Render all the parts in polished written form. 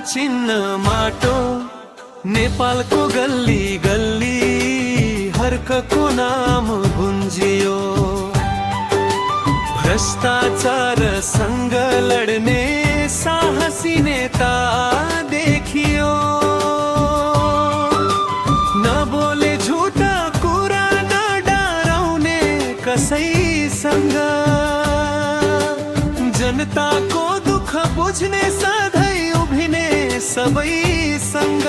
चिन्ह माटो नेपालको गल्ली गल्ली हर्कको नाम गुन्जियो। भ्रष्टाचारसँग लड्ने साहसी नेता देखियो। नबोले झुटा कुरा नडराउने कसैसँग, जनताको दुःख बुझ्ने सधैँ उभिने सबैसँग।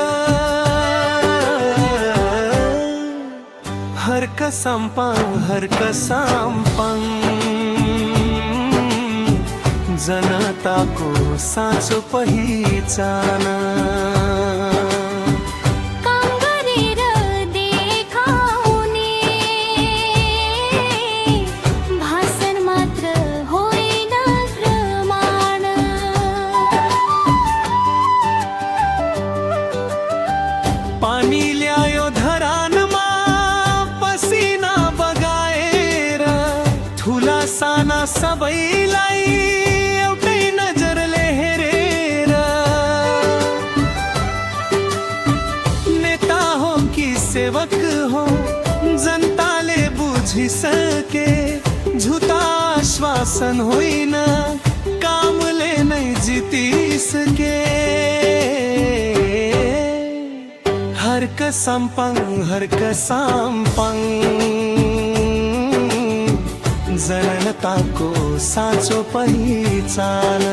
हर्क साम्पाङ जनताको साँचो पहिचान। पानी ल्यायो धरानमा पसिना बगाएर, ठुला साना सबैलाई एउटै नजरले हेरेर। नेता हो कि सेवक हो जनताले बुझिसके, झुटा आश्वासन होइन कामले नै जितिसके। हर्क साम्पाङ जनताको साँचो पहिचान।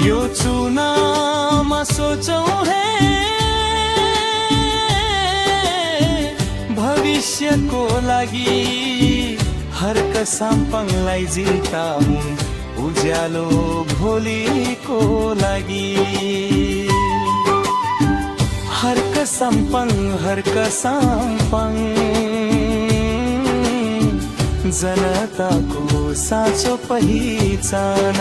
यो चुनावमा सोचौं है भविष्यको लागि, हर्क साम्पाङलाई जिताउँ उज्यालो भोलिको लागि। हर्क साम्पाङ जनताको साँचो पहिचान।